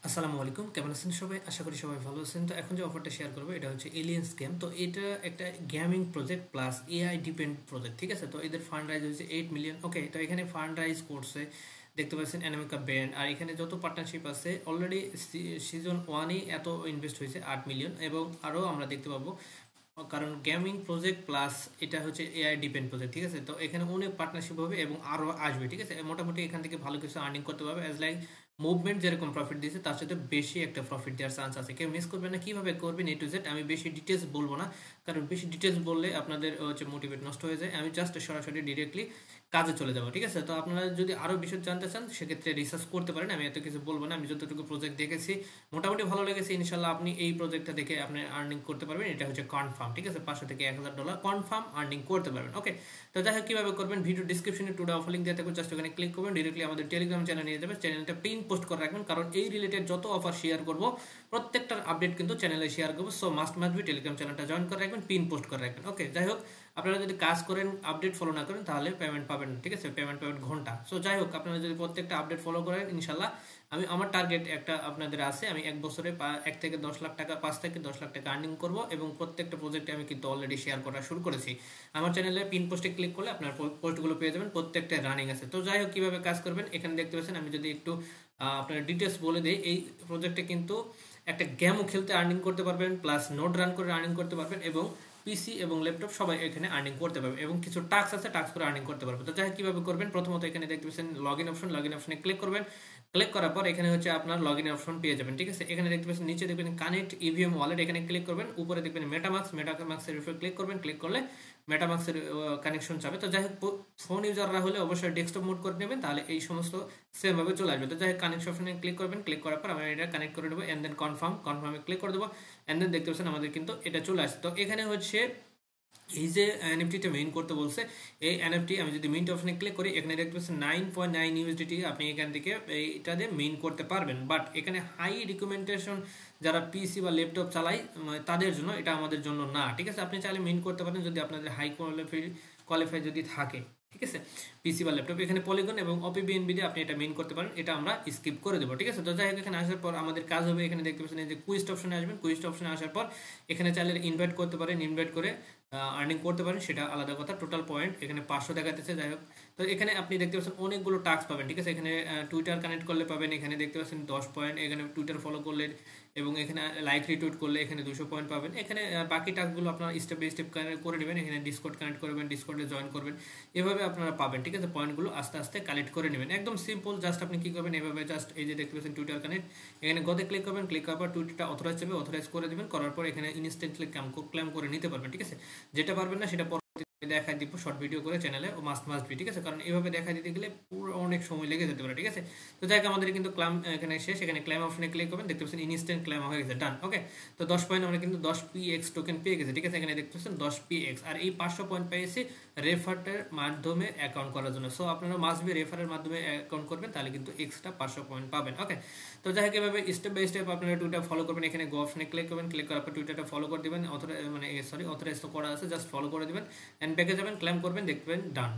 আসসালামু আলাইকুম, কেমন আছেন সবাই? আশা করি সবাই ভালো আছেন। তো এখন যে অফারটা শেয়ার করবো এটা হচ্ছে এলিয়েন্স গেম। তো এটা একটা gaming project plus AI depend project, ঠিক আছে? তো এদের ফান্ড রাইজ হয়েছে 8 মিলিয়ন। ওকে, তো এখানে ফান্ড রাইজ করছে, দেখতে পাচ্ছেন অ্যানামিকা ব্যান্ড। আর এখানে যত পার্টনারশিপ আছে অলরেডি সিজন ওয়ানেই এত ইনভেস্ট হয়েছে 8 মিলিয়ন, এবং আরও আমরা দেখতে পাবো, কারণ গেমিং প্রজেক্ট প্লাস এটা হচ্ছে এআই ডিপেন্ড প্রজেক্ট, ঠিক আছে? তো এখানে অনেক পার্টনারশিপ হবে এবং আরও আসবে, ঠিক আছে? মোটামুটি এখান থেকে ভালো কিছু আর্নিং করতে পারবে। অ্যাজ লাইক মুভমেন্ট যেরকম প্রফিট দিয়েছে তার সাথে বেশি একটা প্রফিট দেওয়ার চান্স আছে। কেউ মিস করবে না। কীভাবে করবেন এ টু জেড আমি বেশি ডিটেলস বলবো না, কারণ বেশি ডিটেলস বললে আপনাদের হচ্ছে মোটিভেট নষ্ট হয়ে যায়। আমি জাস্ট সরাসরি ডিরেক্টলি কাজে চলে যাবো, ঠিক আছে? তো আপনারা যদি আরও বিষয় জানতে চান সেক্ষেত্রে রিসার্চ করতে পারেন। আমি এত কিছু বলবো না। আমি যতটুকু প্রজেক্ট দেখেছি মোটামুটি ভালো লেগেছে। ইনশাল্লাহ আপনি এই প্রজেক্টটা দেখে আপনি আর্নিং করতে পারবেন। এটা হচ্ছে কনফার্ম, ঠিক আছে? $500 থেকে $1000 কনফার্ম আর্নিং করতে পারবেন। ওকে, তো যাই হোক কীভাবে করবেন, ভিডিও ডিসক্রিপশনে টুডে অফার লিঙ্ক দিয়ে থাকবে, জাস্ট ওখানে ক্লিক করবেন, ডিরেক্টলি আমাদের টেলিগ্রাম চ্যানেল নিয়ে যাবে। চ্যানেলটা পিন পোস্ট করে রাখবেন, কারণ এই রিলেটেড যত অফার শেয়ার করবো প্রত্যেকটার আপডেট কিন্তু চ্যানেলে শেয়ার করবো। সো মাস্ট বি টেলিগ্রাম চ্যানেলটা জয়েন করে রাখবেন, পিন পোস্ট করে রাখবেন। ওকে, যাই হোক আপনারা যদি কাজ করেন আপডেট ফলো না করেন তাহলে পেমেন্ট পাবেন না, ঠিক আছে? পেমেন্ট পাবেন ঘন্টা। সো যাই হোক আপনারা যদি প্রত্যেকটা আপডেট ফলো করেন ইনশাল্লাহ আমার টার্গেট একটা আপনাদের আছে, আমি 1 বছরে 1 থেকে 10 লাখ টাকা, 5 থেকে 10 লাখ টাকা আর্নিং করবো, এবং প্রত্যেকটা প্রজেক্টে আমি কিন্তু অলরেডি শেয়ার করা শুরু করেছি। আমার চ্যানেলে পিন পোস্টে ক্লিক করলে আপনার পোস্টগুলো পেয়ে যাবেন, প্রত্যেকটা রানিং আছে। তো যাই হোক কীভাবে কাজ করবেন এখানে দেখতে পাচ্ছেন। আমি যদি একটু আপনার ডিটেলস বলে দিই, এই প্রজেক্টে কিন্তু একটা গেমও খেলতে আর্নিং করতে পারবেন, প্লাস নোট রান করে আর্নিং করতে পারবেন, এবং পিসি এবং ল্যাপটপ সবাই এখানে আর্নিং করতে পারবে, এবং কিছু টাস্ক আছে, টাস্ক করে আর্নিং করতে পারবে। তো যাই কীভাবে করবেন, প্রথমত এখানে দেখতে পাচ্ছেন log in option, log in অপশনে ক্লিক করবেন। ক্লিক করার পর এখানে হচ্ছে আপনার লগ ইন অপশন পেয়ে যাবেন, ঠিক আছে? এখানে দেখতে পাচ্ছেন নিচে দেখবেন কানেক্ট ইভিএম ওয়ালেট, এখানে ক্লিক করবেন। উপরে দেখবেন মেটামাক্সের উপরে ক্লিক করবেন। ক্লিক করলে মেটামাক্সের কানেকশন যাবে। তো যাই হোক ফোন ইউজাররা হলে অবশ্যই ডেস্কটপ মোড করে নেবেন, তাহলে এই সমস্ত সেমভাবে চলে আসবে। তো যাই হোক কানেক্ট অপশনে ক্লিক করবেন। ক্লিক করার পর আমি এটা কানেক্ট করে নেবো, অ্যান্ড দেন কনফার্মে ক্লিক করে দেবো, অ্যান্ড দেন দেখতে পাচ্ছেন আমাদের কিন্তু এটা চলে আসছে। তো এখানে হচ্ছে এই যে এনএফটিটা মেইন করতে বলছে, এই এনএফটি আমি যদি মিন্ট অপশনে ক্লিক করি, এখানে দেখতে পাচ্ছেন 9.9 ইউএসডিটি আপনি এখান থেকে এইটা দিয়ে মেইন করতে পারবেন। বাট এখানে হাই রিকমেন্ডেশন যারা পিসি বা ল্যাপটপ চালায় তাদের জন্য, এটা আমাদের জন্য না, ঠিক আছে? আপনি চাইলে মেইন করতে পারেন যদি আপনাদের হাই কোয়ালিফাই যদি থাকে, ঠিক আছে? পিসি বা ল্যাপটপ এখানে পলিগন এবং ওপিবিএনবি দিয়ে আপনি এটা মেইন করতে পারেন, এটা আমরা স্কিপ করে দেবো, ঠিক আছে? তো যাই হোক এখানে আসার পর আমাদের কাজ হবে, এখানে দেখতে পাচ্ছেন এই যে কুইস্ট অপশনে আসবেন। কুইস্ট অপশনে আসার পর এখানে চাইলে ইনভাইট করতে পারেন, ইনভাইট করে আর্নিং করতে পারেন, সেটা আলাদা কথা। টোটাল পয়েন্ট এখানে 500 দেখাতেছে। যাই হোক তো এখানে আপনি দেখতে পাচ্ছেন অনেকগুলো টাস্ক পাবেন, ঠিক আছে? এখানে টুইটার কানেক্ট করলে পাবেন, এখানে দেখতে পাচ্ছেন 10 পয়েন্ট। এখানে টুইটার ফলো করলে এবং এখানে লাইক রিটুইট করলে এখানে 200 পয়েন্ট পাবেন। এখানে বাকি টাস্কগুলো আপনার স্টেপ বাই স্টেপ করে নেবেন। এখানে ডিসকর্ড কানেক্ট করবেন, ডিসকর্ডে জয়েন করবেন, এভাবে আপনারা পাবেন, ঠিক আছে? পয়েন্টগুলো আস্তে আস্তে কালেক্ট করে নেবেন, একদম সিম্পল। জাস্ট আপনি কি করবেন, এভাবে জাস্ট এই যে দেখতে পাচ্ছেন টুইটার কানেক্ট, এখানে গতে ক্লিক করবেন। ক্লিক করার পর টুইটারটা অথরাইজ যাবে, অথরাইজ করে দেবেন। করার পর এখানে ইনস্ট্যান্টলি ক্লেম করে নিতে পারবেন, ঠিক আছে? যেটা পারবেন না সেটা দেখাই দিব শর্ট ভিডিও করে চ্যানেলে, ও মাস্ট বি, ঠিক আছে? কারণ এইভাবে দেখা দিতে গেলে পুরো অনেক সময় লেগে যেতে পারে, ঠিক আছে? তো যাই হোক আমাদের কিন্তু ক্লেম এখানে শেষ। এখানে ক্লেম অপশনে ক্লিক করবেন, দেখতে পাচ্ছেন ইনস্ট্যান্ট ক্লেম হয়ে গেছে, ডান। ওকে, তো 10 পয়েন্ট আমরা কিন্তু 10 PX টোকেন পেয়ে গেছি, ঠিক আছে? এখানে দেখতে পাচ্ছেন 10 PX, আর এই 500 পয়েন্ট পেয়েছি রেফারের মাধ্যমে অ্যাকাউন্ট করার জন্য। সো আপনারা মাস্ট বি রেফারের মাধ্যমে অ্যাকাউন্ট করবেন, তাহলে কিন্তু এক্সট্রা 500 পয়েন্ট পাবেন। ওকে, তো যাই হোক এভাবে স্টেপ বাই স্টেপ আপনারা টুইটার ফলো করবেন। এখানে গো অপশনে ক্লিক করবেন। ক্লিক করার পর টুইটারটা ফলো করে দেবেন, অথরাইজ তো করা আছে, জাস্ট ফলো করে দেবেন, এন্ড ব্যাকে যাবেন, ক্লেম করবেন, দেখবেন ডান,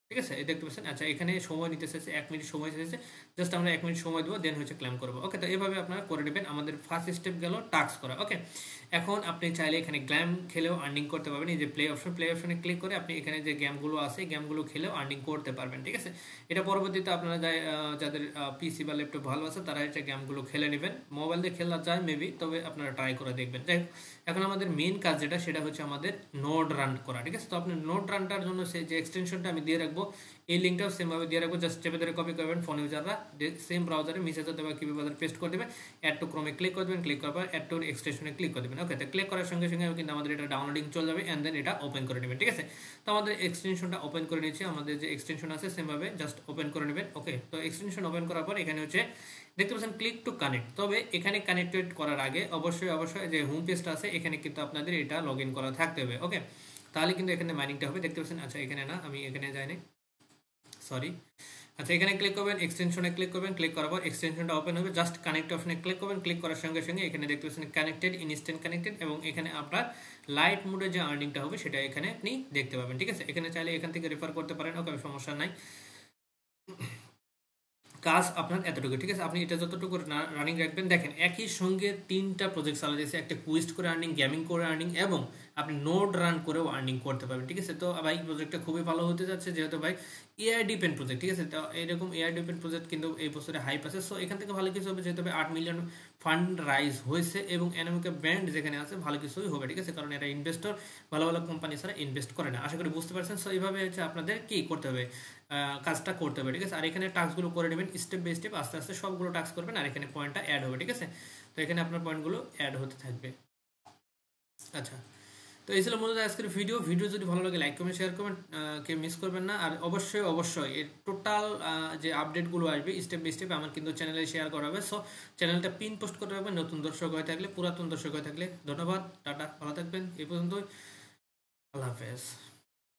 ঠিক আছে? এই দেখতে পাচ্ছেন। আচ্ছা, এখানে সময় নিতে চাইছে 1 মিনিট সময় চাইছে, জাস্ট আমরা 1 মিনিট সময় দেবো, দেন হচ্ছে ক্লেম করবো। ওকে, তো এইভাবে আপনারা করে নেবেন। আমাদের ফার্স্ট স্টেপ গেল টাস্ক করা। ওকে, এখন আপনি চাইলে এখানে গেম খেলেও আর্নিং করতে পারবেন। এই যে প্লে অপশনে ক্লিক করে আপনি এখানে যে গেমগুলো আছে গেমগুলো খেলেও আর্নিং করতে পারবেন, ঠিক আছে? এটা পরবর্তীতে আপনারা যাদের পিসি বা ল্যাপটপ ভালো আছে তারা এটা গেমগুলো খেলে নেবেন। মোবাইল দিয়ে খেলা যায় মেবি, তবে আপনারা ট্রাই করে দেখবেন। যাই হোক এখন আমাদের মেইন কাজ যেটা, সেটা হচ্ছে আমাদের নোড রান করা, ঠিক আছে? তো আপনি নোড রানটার জন্য সেই যে এক্সটেনশনটা আমি দিয়ে রাখবো, এই লিঙ্কটাও সেমভাবে দিয়ে রাখবো, জাস্ট চেপে ধরে কপি করবেন। ফোন ইউজাররা সেম ব্রাউজারে মেসেজ দেওয়া কিভাবে পেস্ট করে দেবেন, অ্যাড টু ক্রোমে ক্লিক করে দেবেন। ক্লিক করার পর অ্যাড টু এক্সটেনশনে ক্লিক করে দেবেন। ওকে, তো ক্লিক করার সঙ্গে সঙ্গে কিন্তু আমাদের এটা ডাউনলোডিং চলে যাবে, অ্যান্ড দেন এটা ওপেন করে নেবেন, ঠিক আছে? তো আমাদের এক্সটেনশনটা ওপেন করে নিয়েছি, আমাদের যে এক্সটেনশন আছে সেমভাবে জাস্ট ওপেন করে নেবেন। ওকে, তো এক্সটেনশন ওপেন করার পর এখানে হচ্ছে দেখতে পাচ্ছেন ক্লিক টু কানেক্ট। তবে এখানে কানেক্টেড করার আগে অবশ্যই যে হোম পেজটা আছে এখানে কিন্তু আপনাদের এটা লগ ইন করা থাকতে হবে। ওকে, তাহলে কিন্তু এখানে মাইনিংটা হবে, দেখতে পাচ্ছেন। আচ্ছা, এখানে না, আমি এখানে যাইনি, সরি। আচ্ছা, এখানে ক্লিক করবেন, এক্সটেনশনে ক্লিক করবেন। ক্লিক করার পর এক্সটেনশনটা ওপেন হবে, জাস্ট কানেক্ট অপশনে ক্লিক করবেন। ক্লিক করার সঙ্গে সঙ্গে এখানে দেখতে পাচ্ছেন কানেক্টেড, ইনস্ট্যান্ট কানেক্টেড, এবং এখানে আপনার লাইট মোডে যে আর্নিংটা হবে সেটা এখানে আপনি দেখতে পাবেন, ঠিক আছে? এখানে চাইলে এখান থেকে রেফার করতে পারেন, ওকে, সমস্যা নাই। কাজ আপনার এতটুকু, ঠিক আছে? আপনি এটা যতটুকু রানিং রাখবেন, দেখেন একই সঙ্গে 3টা প্রজেক্ট চালা যাচ্ছে, একটা কুইস্ট করে আর্নিং, গেমিং করে আর্নিং এবং আপনি নোড রান করেও আর্নিং করতে পারবেন, ঠিক আছে? তো ভাই প্রজেক্টটা খুবই ভালো হতে যাচ্ছে, যেহেতু ভাই এআই ডিপেন্ড প্রজেক্ট, ঠিক আছে? তো এরকম এআই ডিপেন্ড প্রজেক্ট কিন্তু এই বছরে হাইপ আছে। সো এখান থেকে ভালো কিছু হবে, যেহেতু 8 মিলিয়ন ফান্ড রাইজ হয়েছে এবং অ্যানামিকা ব্র্যান্ড যেখানে আছে ভালো কিছুই হবে, ঠিক আছে? কারণ এটা ইনভেস্টর ভালো ভালো কোম্পানি ছাড়া ইনভেস্ট করে না, আশা করি বুঝতে পারছেন। সো এইভাবে হচ্ছে আপনাদের কি করতে হবে, কাজটা করতে হবে, ঠিক আছে? আর এখানে টাস্কগুলো করে নেবেন স্টেপ বাই স্টেপ, আস্তে আস্তে সবগুলো টাস্ক করবেন আর এখানে পয়েন্টটা অ্যাড হবে, ঠিক আছে? তো এখানে আপনার পয়েন্টগুলো অ্যাড হতে থাকবে। আচ্ছা, তো এই ছিল মূলত আজকের ভিডিও। ভিডিও যদি ভালো লাগে লাইক কমেন্ট শেয়ার করবেন, কেউ মিস করবেন না। আর অবশ্যই অবশ্যই এর টোটাল যে আপডেটগুলো আসবে স্টেপ বাই স্টেপ আমার কিন্তু চ্যানেলে শেয়ার করা হবে। সো চ্যানেলটা পিন পোস্ট করে রাখবেন নতুন দর্শক হয়ে থাকলে, পুরাতন দর্শক হয়ে থাকলে। ধন্যবাদ, টাটা, ভালো থাকবেন, এই পর্যন্তই, আল্লাহ হাফেজ।